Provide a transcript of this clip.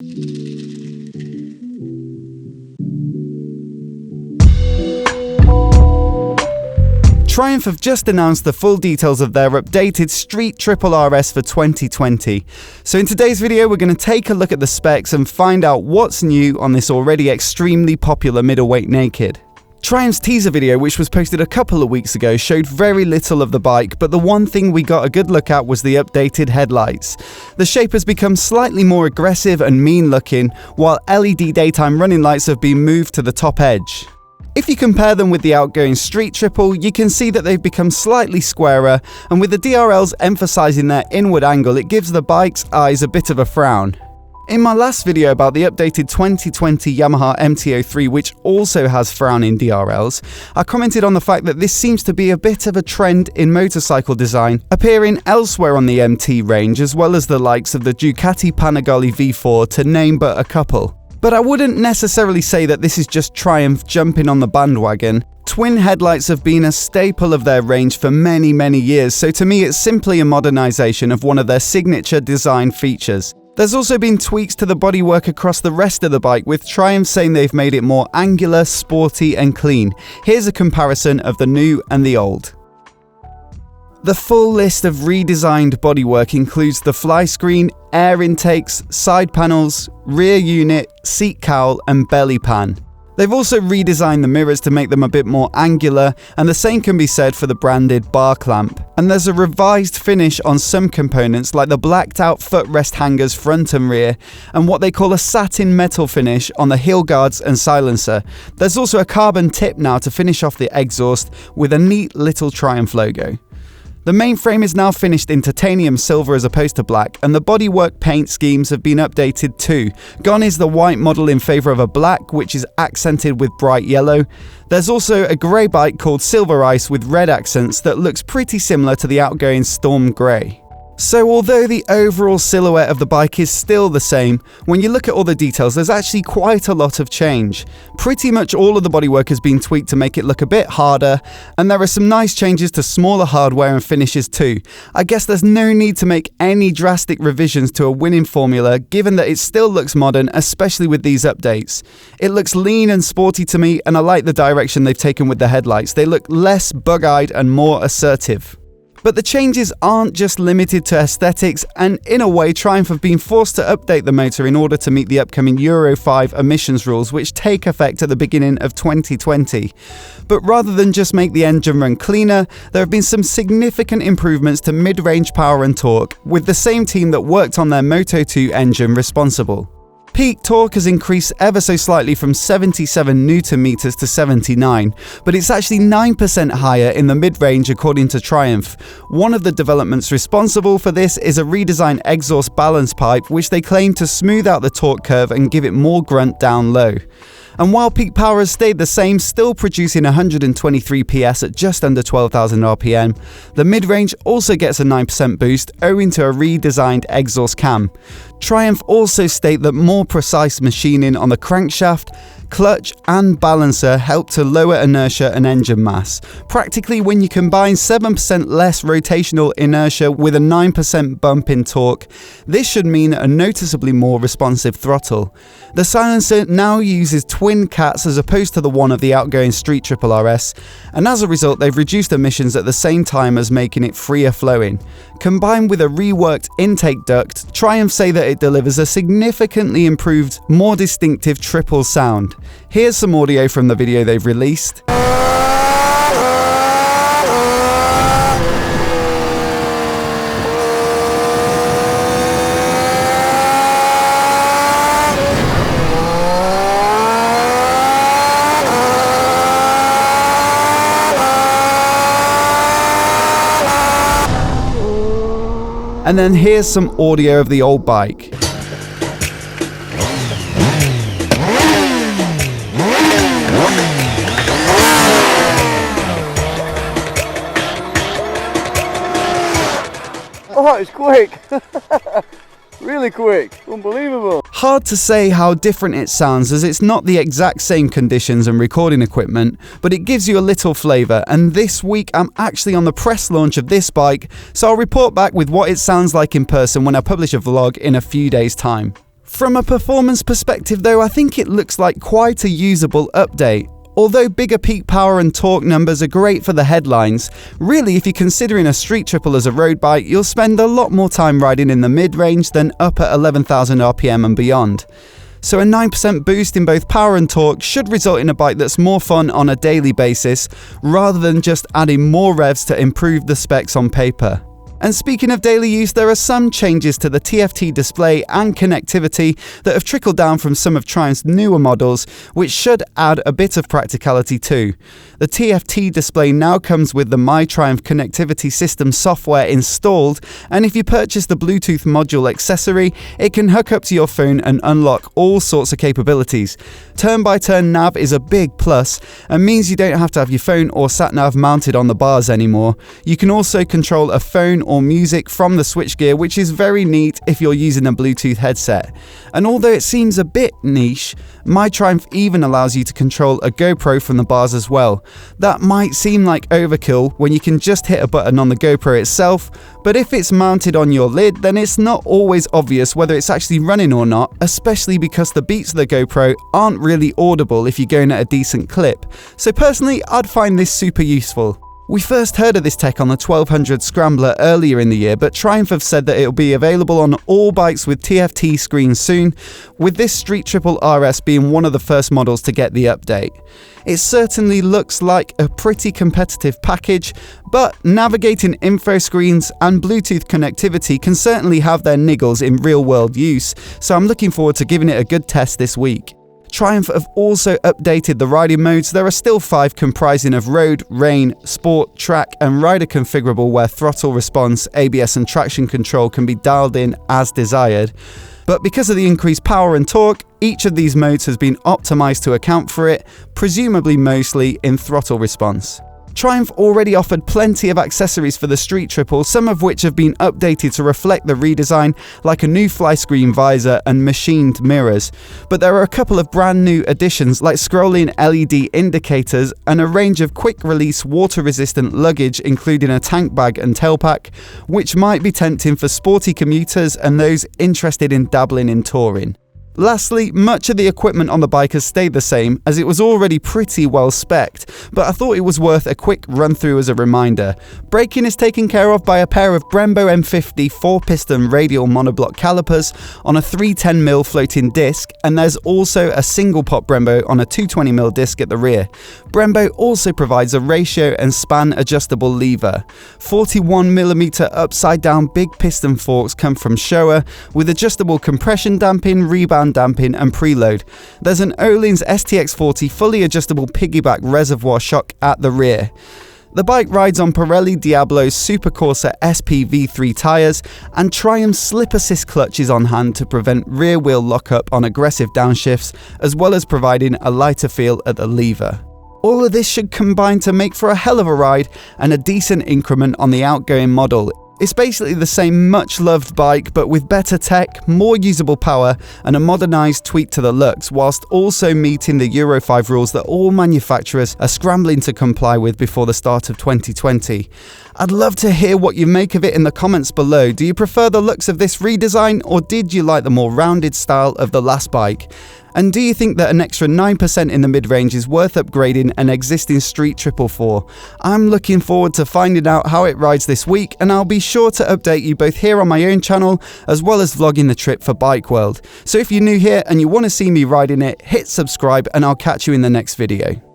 Triumph have just announced the full details of their updated Street Triple RS for 2020. So in today's video, we're going to take a look at the specs and find out what's new on this already extremely popular middleweight naked. Triumph's teaser video, which was posted a couple of weeks ago, showed very little of the bike, but the one thing we got a good look at was the updated headlights. The shape has become slightly more aggressive and mean looking, while LED daytime running lights have been moved to the top edge. If you compare them with the outgoing Street Triple, you can see that they've become slightly squarer, and with the DRLs emphasising their inward angle, it gives the bike's eyes a bit of a frown. In my last video about the updated 2020 Yamaha MT-03, which also has frowning DRLs, I commented on the fact that this seems to be a bit of a trend in motorcycle design, appearing elsewhere on the MT range, as well as the likes of the Ducati Panigale V4, to name but a couple. But I wouldn't necessarily say that this is just Triumph jumping on the bandwagon. Twin headlights have been a staple of their range for many, many years, so to me it's simply a modernisation of one of their signature design features. There's also been tweaks to the bodywork across the rest of the bike, with Triumph saying they've made it more angular, sporty and clean. Here's a comparison of the new and the old. The full list of redesigned bodywork includes the fly screen, air intakes, side panels, rear unit, seat cowl and belly pan. They've also redesigned the mirrors to make them a bit more angular, and the same can be said for the branded bar clamp. And there's a revised finish on some components like the blacked out footrest hangers front and rear, and what they call a satin metal finish on the heel guards and silencer. There's also a carbon tip now to finish off the exhaust with a neat little Triumph logo. The main frame is now finished in titanium silver as opposed to black, and the bodywork paint schemes have been updated too. Gone is the white model in favour of a black, which is accented with bright yellow. There's also a grey bike called Silver Ice with red accents that looks pretty similar to the outgoing Storm Grey. So although the overall silhouette of the bike is still the same, when you look at all the details, there's actually quite a lot of change. Pretty much all of the bodywork has been tweaked to make it look a bit harder, and there are some nice changes to smaller hardware and finishes too. I guess there's no need to make any drastic revisions to a winning formula, given that it still looks modern, especially with these updates. It looks lean and sporty to me, and I like the direction they've taken with the headlights. They look less bug-eyed and more assertive. But the changes aren't just limited to aesthetics, and in a way Triumph have been forced to update the motor in order to meet the upcoming Euro 5 emissions rules, which take effect at the beginning of 2020. But rather than just make the engine run cleaner, there have been some significant improvements to mid-range power and torque, with the same team that worked on their Moto 2 engine responsible. Peak torque has increased ever so slightly from 77 Nm to 79, but it's actually 9% higher in the mid-range according to Triumph. One of the developments responsible for this is a redesigned exhaust balance pipe, which they claim to smooth out the torque curve and give it more grunt down low. And while peak power has stayed the same, still producing 123 PS at just under 12,000 RPM, the mid-range also gets a 9% boost owing to a redesigned exhaust cam. Triumph also state that more precise machining on the crankshaft, clutch and balancer help to lower inertia and engine mass. Practically, when you combine 7% less rotational inertia with a 9% bump in torque, this should mean a noticeably more responsive throttle. The silencer now uses twin cats as opposed to the one of the outgoing Street Triple RS, and as a result they've reduced emissions at the same time as making it freer flowing. Combined with a reworked intake duct, Triumph say that it delivers a significantly improved, more distinctive triple sound. Here's some audio from the video they've released. And then here's some audio of the old bike. Oh, it's quick! Really quick, unbelievable. Hard to say how different it sounds, as it's not the exact same conditions and recording equipment, but it gives you a little flavour, and this week I'm actually on the press launch of this bike, so I'll report back with what it sounds like in person when I publish a vlog in a few days' time. From a performance perspective though, I think it looks like quite a usable update. Although bigger peak power and torque numbers are great for the headlines, really if you're considering a street triple as a road bike, you'll spend a lot more time riding in the mid-range than up at 11,000 RPM and beyond. So a 9% boost in both power and torque should result in a bike that's more fun on a daily basis, rather than just adding more revs to improve the specs on paper. And speaking of daily use, there are some changes to the TFT display and connectivity that have trickled down from some of Triumph's newer models, which should add a bit of practicality too. The TFT display now comes with the MyTriumph connectivity system software installed, and if you purchase the Bluetooth module accessory, it can hook up to your phone and unlock all sorts of capabilities. Turn-by-turn nav is a big plus and means you don't have to have your phone or sat-nav mounted on the bars anymore. You can also control a phone or music from the switchgear, which is very neat if you're using a Bluetooth headset. And although it seems a bit niche, MyTriumph even allows you to control a GoPro from the bars as well. That might seem like overkill when you can just hit a button on the GoPro itself, but if it's mounted on your lid, then it's not always obvious whether it's actually running or not, especially because the beats of the GoPro aren't really audible if you're going at a decent clip. So personally, I'd find this super useful. We first heard of this tech on the 1200 Scrambler earlier in the year, but Triumph have said that it will be available on all bikes with TFT screens soon, with this Street Triple RS being one of the first models to get the update. It certainly looks like a pretty competitive package, but navigating info screens and Bluetooth connectivity can certainly have their niggles in real-world use, so I'm looking forward to giving it a good test this week. Triumph have also updated the riding modes. There are still 5 comprising of road, rain, sport, track and rider configurable, where throttle response, ABS and traction control can be dialed in as desired. But because of the increased power and torque, each of these modes has been optimized to account for it, presumably mostly in throttle response. Triumph already offered plenty of accessories for the Street Triple, some of which have been updated to reflect the redesign, like a new fly screen visor and machined mirrors. But there are a couple of brand new additions, like scrolling LED indicators and a range of quick-release water-resistant luggage, including a tank bag and tailpack, which might be tempting for sporty commuters and those interested in dabbling in touring. Lastly, much of the equipment on the bike has stayed the same, as it was already pretty well spec'd, but I thought it was worth a quick run through as a reminder. Braking is taken care of by a pair of Brembo M50 4-piston radial monoblock calipers on a 310mm floating disc, and there's also a single pop Brembo on a 220mm disc at the rear. Brembo also provides a ratio and span adjustable lever. 41mm upside down big piston forks come from Showa, with adjustable compression damping, rebound damping and preload. There's an Öhlins STX40 fully adjustable piggyback reservoir shock at the rear. The bike rides on Pirelli Diablo's Super Corsa SP V3 tyres, and Triumph's slip assist clutch is on hand to prevent rear wheel lockup on aggressive downshifts, as well as providing a lighter feel at the lever. All of this should combine to make for a hell of a ride and a decent increment on the outgoing model. It's basically the same much-loved bike, but with better tech, more usable power, and a modernised tweak to the looks, whilst also meeting the Euro 5 rules that all manufacturers are scrambling to comply with before the start of 2020. I'd love to hear what you make of it in the comments below. Do you prefer the looks of this redesign, or did you like the more rounded style of the last bike? And do you think that an extra 9% in the mid-range is worth upgrading an existing Street Triple for? I'm looking forward to finding out how it rides this week, and I'll be sure to update you both here on my own channel as well as vlogging the trip for Bike World. So if you're new here and you want to see me riding it, hit subscribe and I'll catch you in the next video.